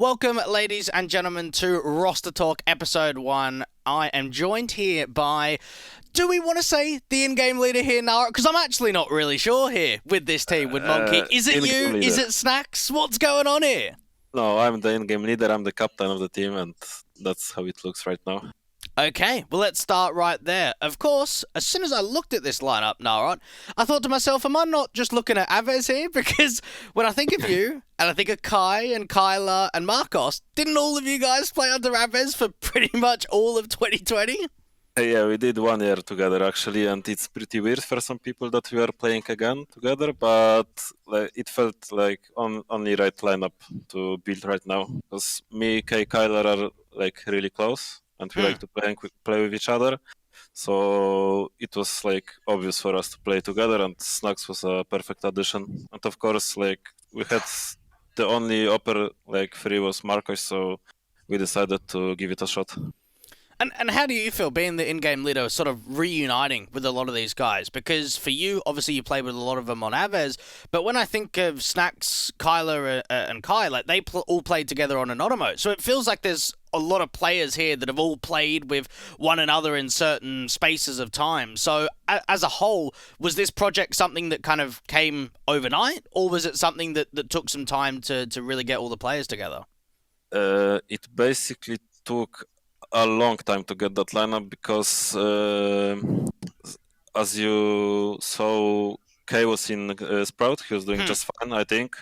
Welcome, ladies and gentlemen, to Roster Talk Episode 1. I am joined here by, do we want to say the in-game leader here, nawrot? Because I'm actually not really sure here with this team, with MONKE. Is it you? Leader. Is it Snax? What's going on here? No, I'm the in-game leader. I'm the captain of the team, and that's how it looks right now. Okay, well, let's start right there. Of course, as soon as I looked at this lineup, nawrot, I thought to myself, am I not just looking at Aves here? Because when I think of you, and I think of Kai and Kylar and Markoś, didn't all of you guys play under Aves for pretty much all of 2020? Yeah, we did 1 year together, actually, and it's pretty weird for some people that we are playing again together, but it felt like only right lineup to build right now. Because me, Kai, Kylar are really close. And we like to play with each other, so it was obvious for us to play together. And Snax was a perfect addition. And of course, we had the only upper free was Markoś, so we decided to give it a shot. And how do you feel being the in-game leader, sort of reuniting with a lot of these guys? Because for you, obviously, you played with a lot of them on Aves, but when I think of Snax, Kylar, and Kai, they all played together on Anonymous. So it feels like there's a lot of players here that have all played with one another in certain spaces of time. So as a whole, was this project something that kind of came overnight, or was it something that took some time to really get all the players together? It basically took a long time to get that lineup because, as you saw, Kay was in Sprout. He was doing just fine, I think.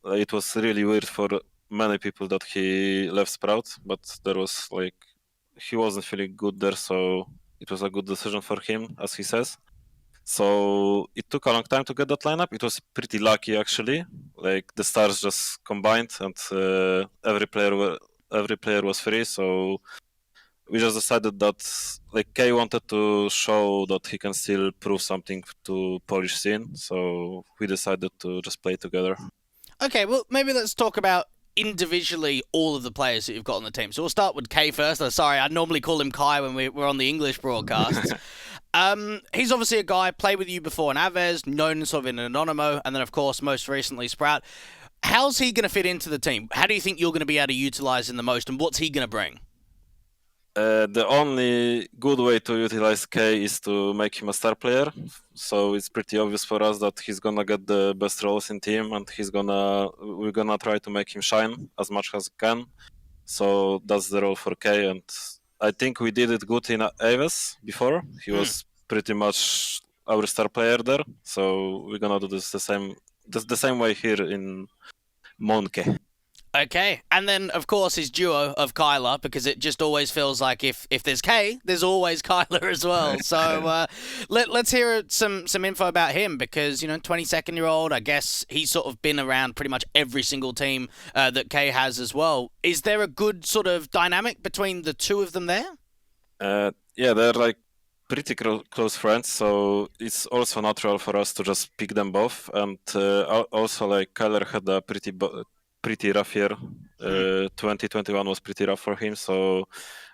It was really weird for many people that he left Sprout, but there was he wasn't feeling good there, so it was a good decision for him, as he says. So it took a long time to get that lineup. It was pretty lucky, actually. The stars just combined, and every player was free, so we just decided that Kay wanted to show that he can still prove something to Polish scene, so we decided to just play together. Okay, well, maybe let's talk about individually all of the players that you've got on the team. So we'll start with Kay first. Sorry, I normally call him Kai when we're on the English broadcasts. He's obviously a guy, played with you before in Aves, known sort of in Anonymous, and then, of course, most recently Sprout. How's he going to fit into the team? How do you think you're going to be able to utilize him the most, and what's he going to bring? The only good way to utilize Kay is to make him a star player. So it's pretty obvious for us that he's gonna get the best roles in team, and we're gonna try to make him shine as much as we can. So that's the role for Kay, and I think we did it good in Aves before. He was pretty much our star player there. So we're gonna do this the same way here in MONKE. Okay, and then, of course, his duo of Kylar, because it just always feels like if there's Kay, there's always Kylar as well. So let's hear some info about him, because, 22-year-old, I guess he's sort of been around pretty much every single team that Kay has as well. Is there a good sort of dynamic between the two of them there? Yeah, they're pretty close friends, so it's also natural for us to just pick them both. And also, Kylar had a pretty rough year. 2021 was pretty rough for him, so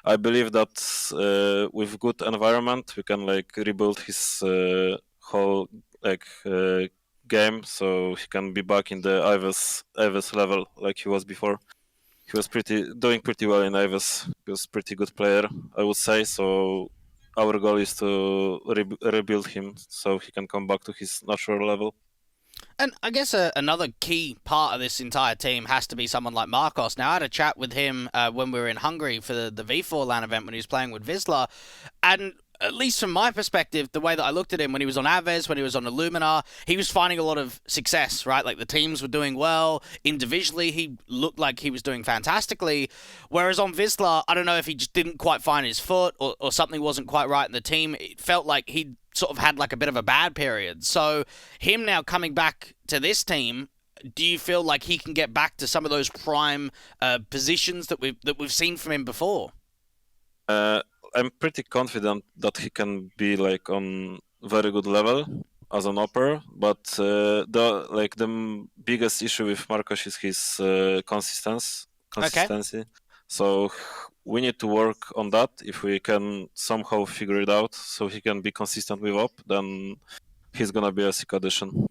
I believe that with good environment we can rebuild his whole game, so he can be back in the Aves level like he was before. He was doing pretty well in Aves. He was a pretty good player, I would say. So our goal is to rebuild him so he can come back to his natural level. And I guess another key part of this entire team has to be someone like Markoś. Now, I had a chat with him when we were in Hungary for the V4 LAN event when he was playing with Vizsla, and at least from my perspective, the way that I looked at him when he was on Aves, when he was on Illumina, he was finding a lot of success, right? The teams were doing well. Individually, he looked like he was doing fantastically. Whereas on Vizsla, I don't know if he just didn't quite find his foot or something wasn't quite right in the team. It felt like he sort of had a bit of a bad period. So him now coming back to this team, do you feel like he can get back to some of those prime positions that we've seen from him before? I'm pretty confident that he can be on very good level as an upper, but the biggest issue with Markoś is his consistency. Okay. So we need to work on that. If we can somehow figure it out so he can be consistent with up, then he's gonna be a sick addition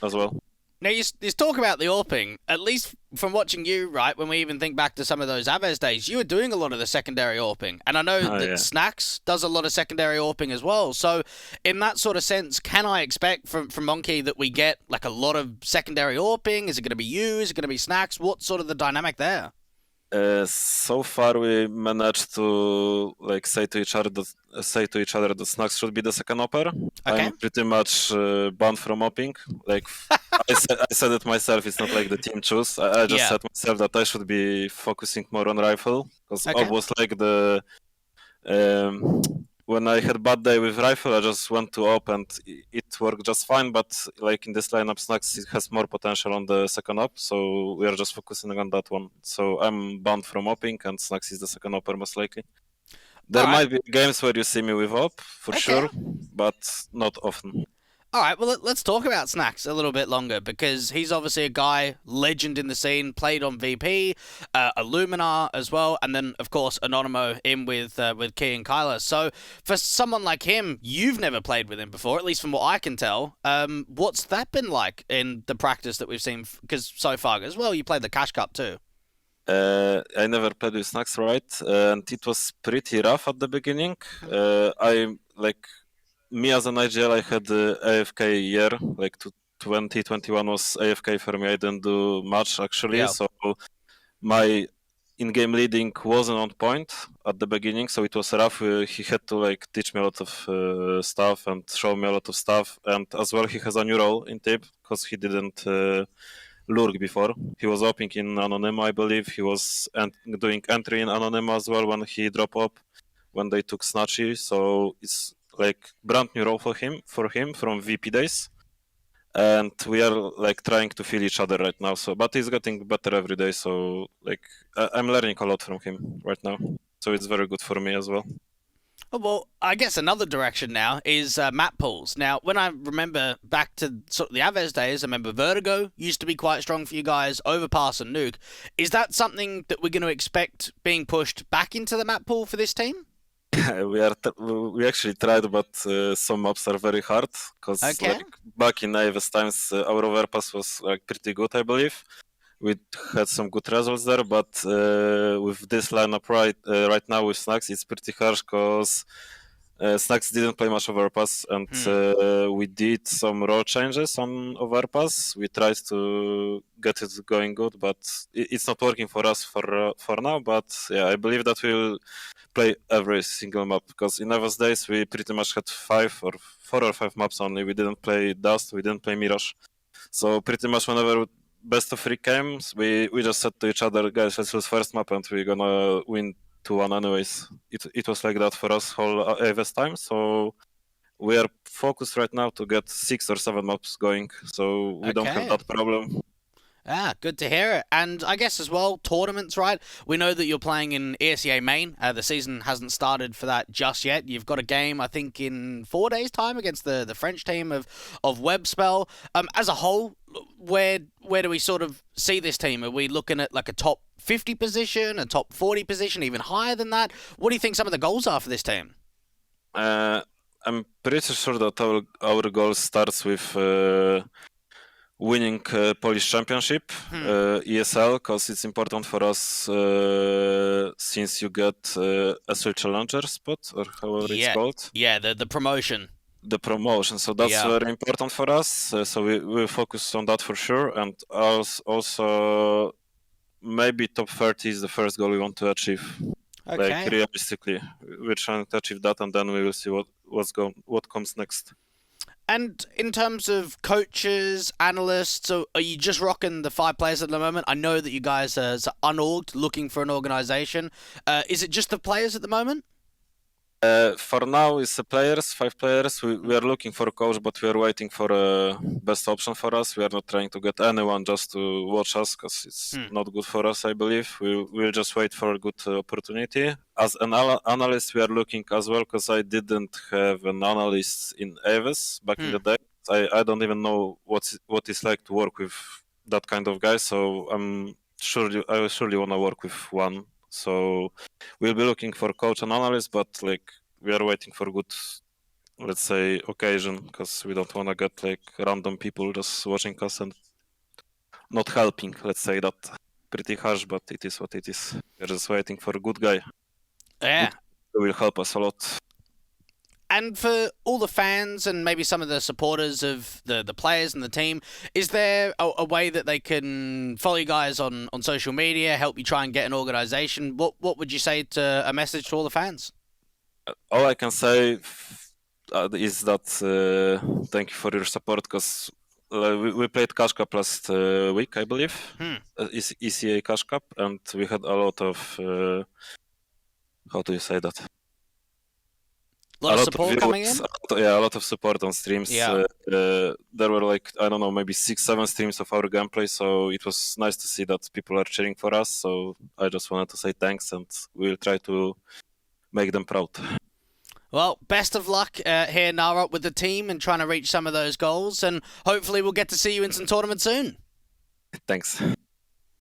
as well. Now, you talk about the AWPing, at least from watching you, right, when we even think back to some of those Aves days, you were doing a lot of the secondary AWPing. And I know that Yeah. Snax does a lot of secondary AWPing as well. So, in that sort of sense, can I expect from MONKE that we get like a lot of secondary AWPing? Is it going to be you? Is it going to be Snax? What's sort of the dynamic there? So far, we managed to like say to each other that Snax should be the second upper. Okay. I'm pretty much banned from opping. Like I said it myself. It's not like the team choose. I just Yeah. said myself that I should be focusing more on rifle because Okay. op was like the when I had bad day with rifle, I just went to op and it worked just fine. But like in this lineup, Snax it has more potential on the second op, so we are just focusing on that one. So I'm banned from opping, and Snax is the second opper most likely. There All right. might be games where you see me with op for Okay. sure, but not often. All right, well, let's talk about Snax a little bit longer because he's obviously a guy, legend in the scene, played on VP, Illumina as well, and then, of course, Anonymo in with Key and Kylar. So, for someone like him, you've never played with him before, at least from what I can tell. What's that been like in the practice that we've seen? Because so far, as well, you played the Cash Cup too. I never played with Snax, right? And it was pretty rough at the beginning. I like me as an IGL, I had AFK year, like 2021 was AFK for me. I didn't do much actually, Yeah. so my in-game leading wasn't on point at the beginning, so it was rough. He had to like teach me a lot of stuff and show me a lot of stuff, and as well he has a new role in tip because he didn't lurk before. He was opening in Anonyma, I believe. He was doing entry in Anonyma as well when he dropped up when they took Snatchy, so it's like brand new role for him from VP days, and we are like trying to feel each other right now. So, but he's getting better every day. So, like I'm learning a lot from him right now. So it's very good for me as well. Oh, well, I guess another direction now is map pools. Now, when I remember back to sort of the Aves days, I remember Vertigo used to be quite strong for you guys, Overpass and Nuke. Is that something that we're going to expect being pushed back into the map pool for this team? We actually tried, but some maps are very hard because Okay. like back in Aves times, our overpass was like pretty good, I believe. We had some good results there, but with this lineup right now with Snax, it's pretty harsh because Snax didn't play much overpass, and we did some raw changes on overpass. We tried to get it going good, but it's not working for us for now. But yeah, I believe that we'll play every single map because in Eva's days we pretty much had 4 or 5 maps only. We didn't play Dust, we didn't play Mirage, so pretty much whenever best of 3 came, we just said to each other, guys, let's lose first map and we're gonna win 2-1 anyways. It was like that for us whole AVS time, so we are focused right now to get 6 or 7 maps going, so we don't have that problem. Ah, good to hear it. And I guess as well, tournaments, right? We know that you're playing in ESEA main. The season hasn't started for that just yet. You've got a game, I think, in 4 days' time against the French team of Webspell. As a whole, where do we sort of see this team? Are we looking at like a top 50 position, a top 40 position, even higher than that? What do you think some of the goals are for this team? I'm pretty sure that our goal starts with winning Polish Championship, ESL, because it's important for us since you get ESL Challenger spot, or however it's called. Yeah, the promotion. The promotion, so that's very important for us. So we focus on that for sure, and also maybe top 30 is the first goal we want to achieve. Okay. Like realistically, we're trying to achieve that, and then we will see what comes next. And in terms of coaches, analysts, so are you just rocking the 5 players at the moment? I know that you guys are unorged, looking for an organization. Is it just the players at the moment? For now, it's the players, 5 players. We are looking for a coach, but we are waiting for a best option for us. We are not trying to get anyone just to watch us, because it's not good for us, I believe. We'll just wait for a good opportunity. As an analyst, we are looking as well, because I didn't have an analyst in Aves back in the day. I don't even know what it's like to work with that kind of guy, so I surely want to work with one. So we'll be looking for coach and analyst, but like we are waiting for good, let's say, occasion, because we don't want to get like random people just watching us and not helping. Let's say that. Pretty harsh, but it is what it is. We're just waiting for a good guy. Yeah. Who will help us a lot. And for all the fans and maybe some of the supporters of the players and the team, is there a way that they can follow you guys on social media, help you try and get an organisation? What would you say to a message to all the fans? All I can say is that thank you for your support, because we played Cash Cup last week, I believe. ECA Cash Cup, and we had a lot of... how do you say that? A lot of support coming in? Yeah, a lot of support on streams. Yeah. There were like, I don't know, maybe 6-7 streams of our gameplay, so it was nice to see that people are cheering for us. So I just wanted to say thanks, and we'll try to make them proud. Well, best of luck here, nawrot, with the team and trying to reach some of those goals, and hopefully we'll get to see you in some tournaments soon. Thanks.